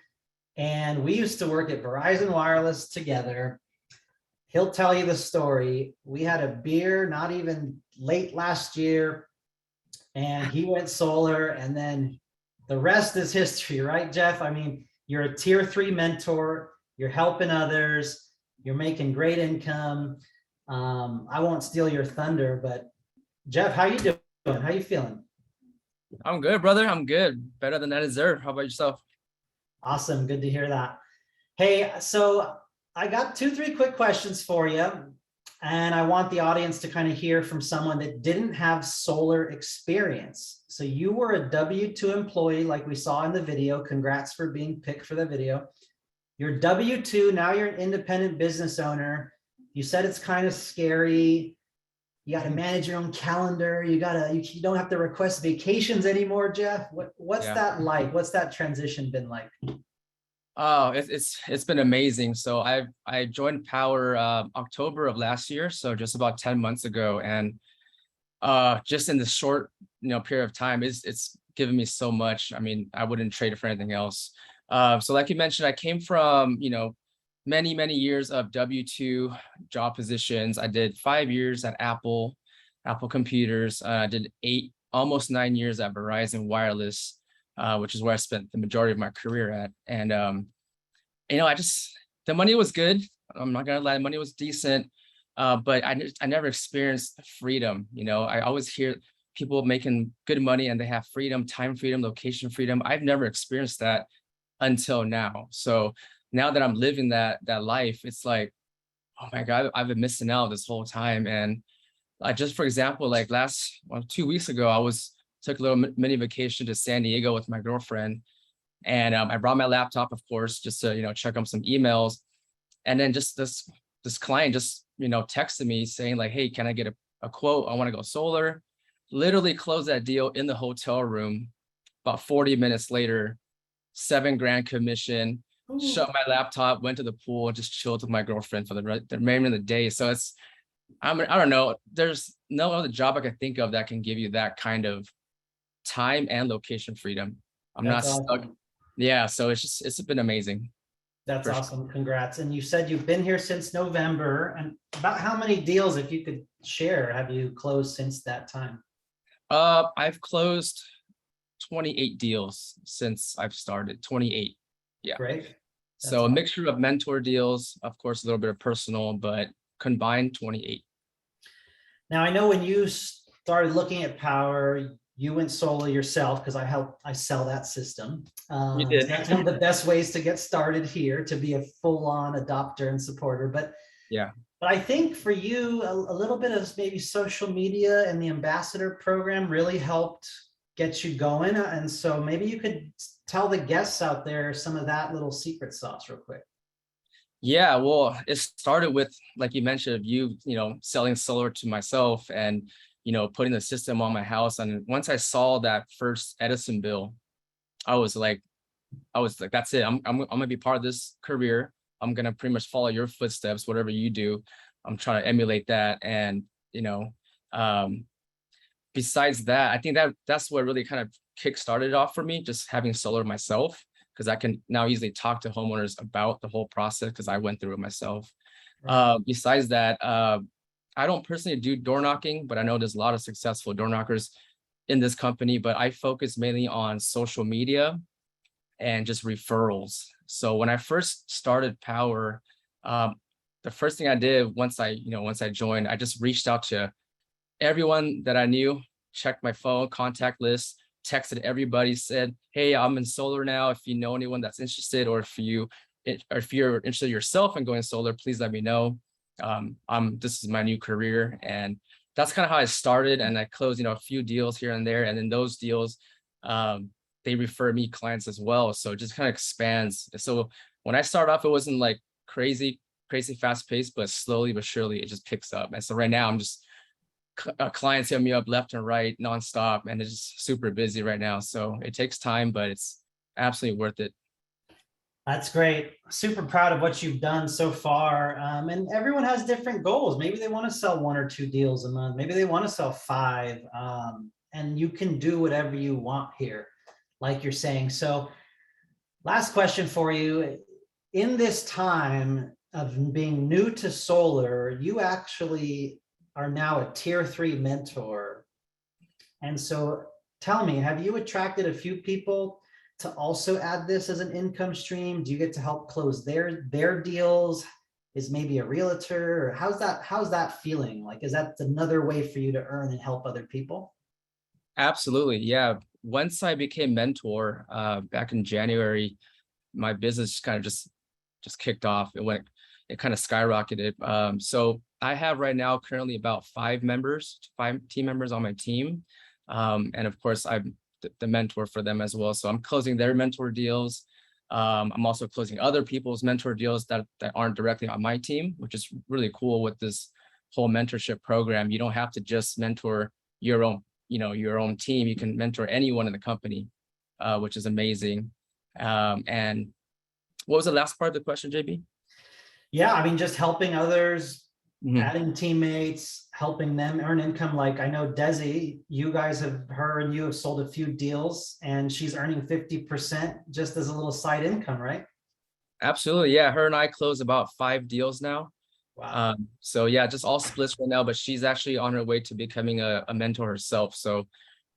and we used to work at Verizon Wireless together. He'll tell you the story. We had a beer not even late last year, and he went solar, and then the rest is history, right, Jeff? I mean, you're a tier 3 mentor, you're helping others, you're making great income. I won't steal your thunder, but Jeff, how you doing? How you feeling? I'm good, brother. I'm good. Better than I deserve. How about yourself? Awesome. Good to hear that. Hey, so I got 2-3 quick questions for you. And I want the audience to kind of hear from someone that didn't have solar experience. So you were a W-2 employee, like we saw in the video. Congrats for being picked for the video. You're W-2, now you're an independent business owner. You said it's kind of scary. You got to manage your own calendar. You don't have to request vacations anymore, Jeff. What's that like? What's that transition been like? Oh, it's been amazing. So I joined Power October of last year, so just about 10 months ago, and just in this short period of time, it's given me so much. I mean, I wouldn't trade it for anything else. So like you mentioned, I came from many years of W-2 job positions. I did 5 years at Apple Computers. I did almost 9 years at Verizon Wireless, which is where I spent the majority of my career at. And the money was good. I'm not gonna lie, the money was decent, but I never experienced freedom. I always hear people making good money and they have freedom, time freedom, location freedom. I've never experienced that until now. So now that I'm living that life, it's like, oh my God, I've been missing out this whole time. And just for example, like 2 weeks ago, I took a little mini vacation to San Diego with my girlfriend. And I brought my laptop, of course, just to, check on some emails. And then just this client just, texted me saying like, hey, can I get a quote? I want to go solar. Literally closed that deal in the hotel room. About 40 minutes later, $7,000 commission, shut my laptop, went to the pool, and just chilled with my girlfriend for the remainder of the day. So I don't know. There's no other job I can think of that can give you that kind of time and location freedom. I'm not stuck. Yeah, so it's been amazing. That's awesome. Congrats. And you said you've been here since November. And about how many deals, if you could share, have you closed since that time? I've closed 28 deals since I've started. 28. Yeah. Great. So a mixture of mentor deals, of course, a little bit of personal, but combined 28. Now, I know when you started looking at Powur, you went solo yourself because I sell that system. You did. That's one of the best ways to get started here, to be a full-on adopter and supporter. But yeah, but I think for you, a little bit of maybe social media and the ambassador program really helped get you going. And so maybe you could tell the guests out there some of that little secret sauce real quick. Yeah, well, it started with, like you mentioned, you selling solar to myself and putting the system on my house. And once I saw that first Edison bill, I was like, that's it. I'm gonna be part of this career. I'm gonna pretty much follow your footsteps, whatever you do. I'm trying to emulate that. And besides that, I think that's what really kind of kick-started off for me, just having solar myself, because I can now easily talk to homeowners about the whole process because I went through it myself. Right. Besides that, I don't personally do door knocking, but I know there's a lot of successful door knockers in this company, but I focus mainly on social media and just referrals. So when I first started Powur, the first thing I did once I joined, I just reached out to everyone that I knew, checked my phone, contact list, texted everybody, said, hey, I'm in solar now. If you know anyone that's interested, or if you're interested yourself in going solar, please let me know. This is my new career. And that's kind of how I started. And I closed, a few deals here and there. And in those deals, they refer me clients as well. So it just kind of expands. So when I start off, it wasn't like crazy fast paced, but slowly but surely it just picks up. And so right now I'm just clients hit me up left and right nonstop, and it's just super busy right now. So it takes time, but it's absolutely worth it. That's great. Super proud of what you've done so far. And everyone has different goals. Maybe they want to sell 1 or 2 deals a month. Maybe they want to sell 5. And you can do whatever you want here, like you're saying. So last question for you. In this time of being new to solar, you actually are now a tier 3 mentor. And so tell me, have you attracted a few people to also add this as an income stream? Do you get to help close their deals? Is maybe a realtor? Or how's that feeling? Like, is that another way for you to earn and help other people? Absolutely. Yeah. Once I became mentor back in January, my business kind of just kicked off. It kind of skyrocketed. So I have right now currently about 5 team members on my team. And of course, I'm the mentor for them as well. So I'm closing their mentor deals. I'm also closing other people's mentor deals that aren't directly on my team, which is really cool with this whole mentorship program. You don't have to just mentor your own team. You can mentor anyone in the company, which is amazing. And What was the last part of the question, JB? Yeah, I mean, just helping others, Mhm. adding teammates, helping them earn income. Like I know Desi, her and you have sold a few deals and she's earning 50% just as a little side income, right? Absolutely. Yeah. Her and I closed about 5 deals now. Wow. So yeah, just all splits right now, but she's actually on her way to becoming a mentor herself. So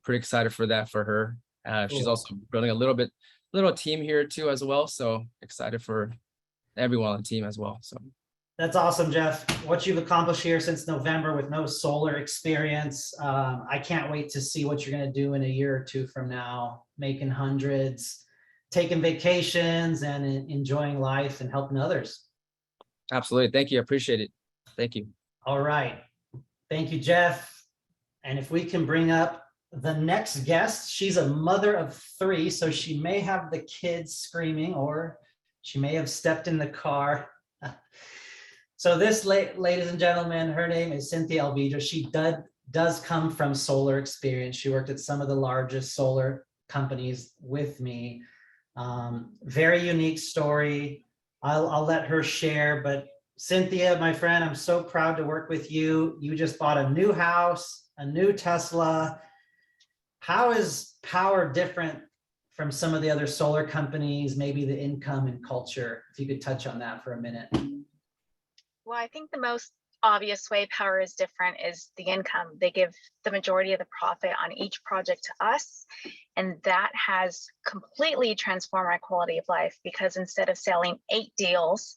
pretty excited for that for her. She's Cool. also building a little team here too as well. So excited for everyone on the team as well. So That's awesome, Jeff. What you've accomplished here since November with no solar experience. I can't wait to see what you're going to do in a year or two from now, making hundreds, taking vacations and enjoying life and helping others. absolutely. Thank you. I appreciate it. Thank you. All right. Thank you, Jeff. And if we can bring up the next guest, she's a mother of 3, so she may have the kids screaming or she may have stepped in the car. So this, ladies and gentlemen, her name is Cynthia Alvidrez. She does come from solar experience. She worked at some of the largest solar companies with me. Very unique story. I'll let her share, but Cynthia, my friend, I'm so proud to work with you. You just bought a new house, a new Tesla. How is Powur different from some of the other solar companies, maybe the income and culture? If you could touch on that for a minute. Well, I think the most obvious way Powur is different is the income. They give the majority of the profit on each project to us. And that has completely transformed my quality of life because instead of selling 8 deals,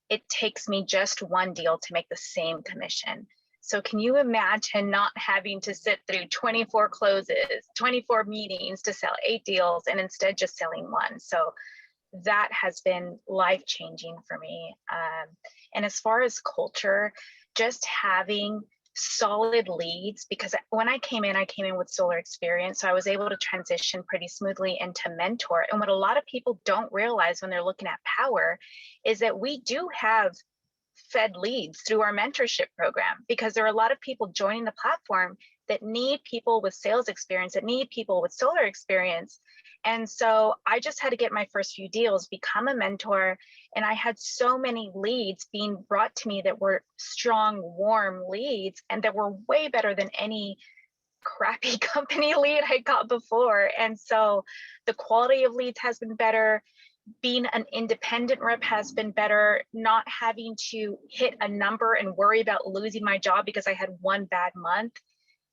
it takes me just 1 deal to make the same commission. So can you imagine not having to sit through 24 closes, 24 meetings to sell 8 deals and instead just selling 1? So that has been life-changing for me. And as far as culture, just having solid leads, because when I came in with solar experience, so I was able to transition pretty smoothly into mentor. And what a lot of people don't realize when they're looking at Powur is that we do have fed leads through our mentorship program, because there are a lot of people joining the platform that need people with sales experience, that need people with solar experience. And so I just had to get my first few deals, become a mentor, and I had so many leads being brought to me that were strong, warm leads, and that were way better than any crappy company lead I got before. And so the quality of leads has been better. Being an independent rep has been better, not having to hit a number and worry about losing my job because I had 1 bad month.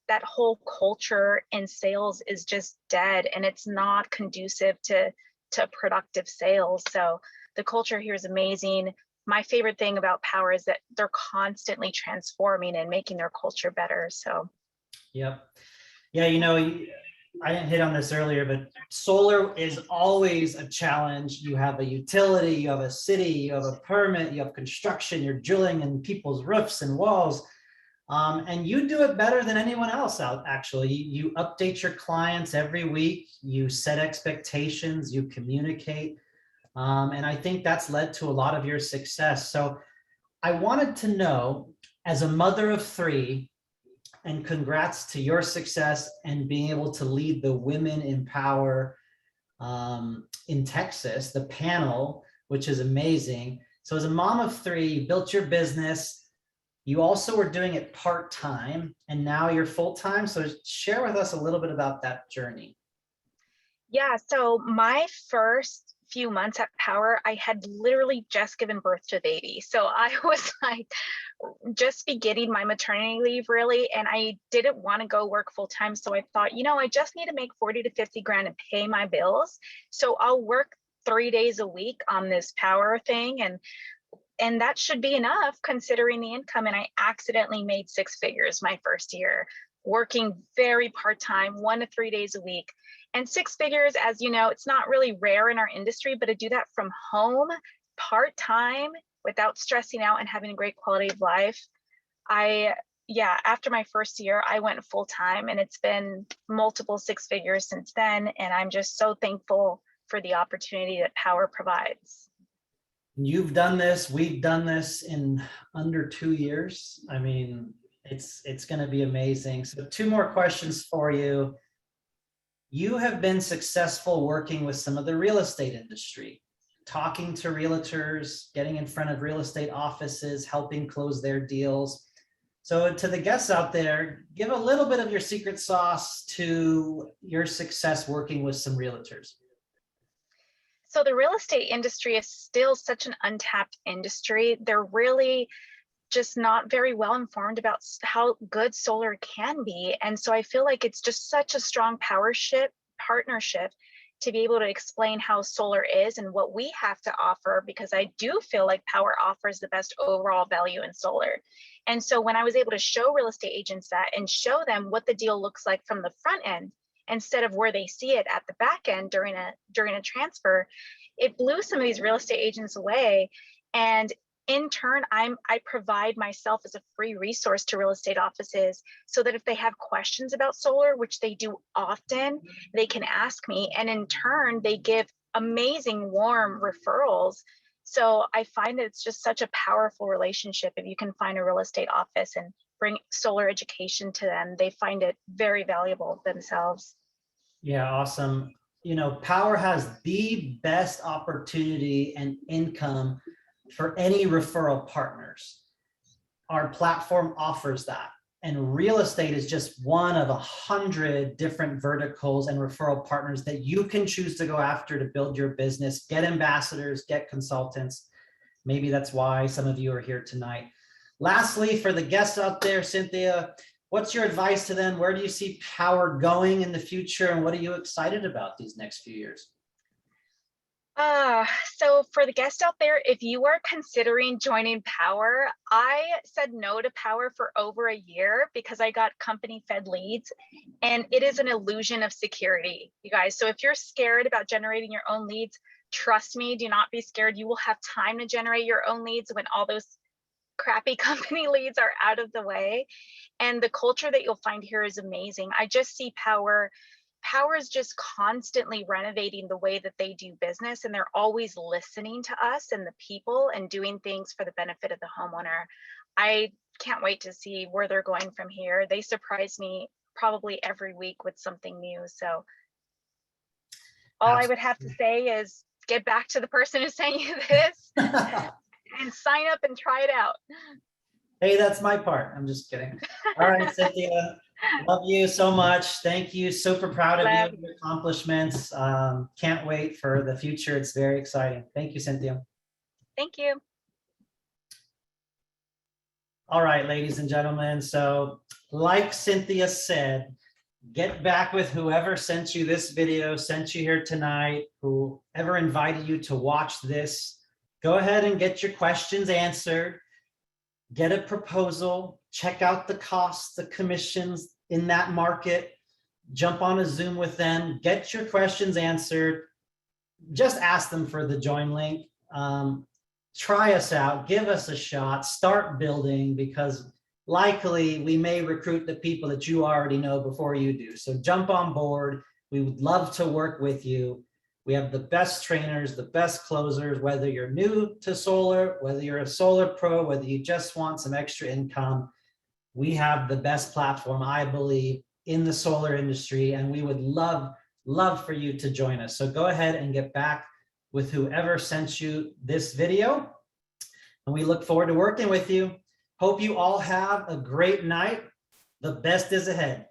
That whole culture in sales is just dead, and it's not conducive to productive sales. So the culture here is amazing. My favorite thing about Powur is that they're constantly transforming and making their culture better. So Yep. Yeah, I didn't hit on this earlier, but solar is always a challenge. You have a utility, you have a city, you have a permit, you have construction, you're drilling in people's roofs and walls. And you do it better than anyone else out, actually. You update your clients every week, you set expectations, you communicate. And I think that's led to a lot of your success. So I wanted to know, as a mother of 3, and congrats to your success and being able to lead the Women in Powur in Texas, the panel, which is amazing. So as a mom of 3, you built your business. You also were doing it part-time, and now you're full-time. So share with us a little bit about that journey. yeah, so my first few months at Powur, I had literally just given birth to a baby. So I was like just beginning my maternity leave really, and I didn't want to go work full time. So I thought, I just need to make 40 to 50 grand and pay my bills. So I'll work 3 days a week on this Powur thing, and that should be enough considering the income. And I accidentally made 6 figures my first year, working very part-time, 1 to 3 days a week. And 6 figures, as you know, it's not really rare in our industry, but to do that from home, part-time, without stressing out and having a great quality of life. After my first year, I went full-time, and it's been multiple 6 figures since then. And I'm just so thankful for the opportunity that Powur provides. You've done this, we've done this in under 2 years. I mean, it's going to be amazing. So 2 more questions for you. You have been successful working with some of the real estate industry. talking to realtors, getting in front of real estate offices, helping close their deals. So to the guests out there, give a little bit of your secret sauce to your success working with some realtors. So the real estate industry is still such an untapped industry. They're really just not very well informed about how good solar can be. And so I feel like it's just such a strong partnership to be able to explain how solar is and what we have to offer, because I do feel like Powur offers the best overall value in solar. And so when I was able to show real estate agents that and show them what the deal looks like from the front end, instead of where they see it at the back end during a transfer, it blew some of these real estate agents away. And in turn, I provide myself as a free resource to real estate offices so that if they have questions about solar, which they do often, they can ask me. And in turn, they give amazing warm referrals. So I find that it's just such a powerful relationship. If you can find a real estate office and bring solar education to them, they find it very valuable themselves. Yeah, awesome. You know, Powur has the best opportunity and income for any referral partners. Our platform offers that. And real estate is just one of 100 different verticals and referral partners that you can choose to go after to build your business, get ambassadors, get consultants. Maybe that's why some of you are here tonight. Lastly, for the guests out there, Cynthia, what's your advice to them? Where do you see Powur going in the future? And what are you excited about these next few years? So for the guests out there, if you are considering joining Powur, I said no to Powur for over a year because I got company fed leads, and it is an illusion of security, you guys. So if you're scared about generating your own leads, trust me, do not be scared. You will have time to generate your own leads when all those crappy company leads are out of the way. And the culture that you'll find here is amazing. I just see Powur is just constantly renovating the way that they do business, and they're always listening to us and the people and doing things for the benefit of the homeowner. I can't wait to see where they're going from here. They surprise me probably every week with something new. So all I would have to say is get back to the person who sent you this and sign up and try it out. Hey, that's my part. I'm just kidding. All right, Cynthia. Love you so much. Thank you. Super proud of you and your accomplishments. Can't wait for the future. It's very exciting. Thank you, Cynthia. Thank you. All right, ladies and gentlemen. So like Cynthia said, get back with whoever sent you this video, sent you here tonight, whoever invited you to watch this. Go ahead and get your questions answered. Get a proposal, check out the costs, the commissions in that market, jump on a Zoom with them, get your questions answered. Just ask them for the join link. Try us out, give us a shot, start building, because likely we may recruit the people that you already know before you do. So jump on board. We would love to work with you. We have the best trainers, the best closers, whether you're new to solar, whether you're a solar pro, whether you just want some extra income. We have the best platform, I believe, in the solar industry, and we would love for you to join us. So go ahead and get back with whoever sent you this video, and we look forward to working with you. Hope you all have a great night. The best is ahead.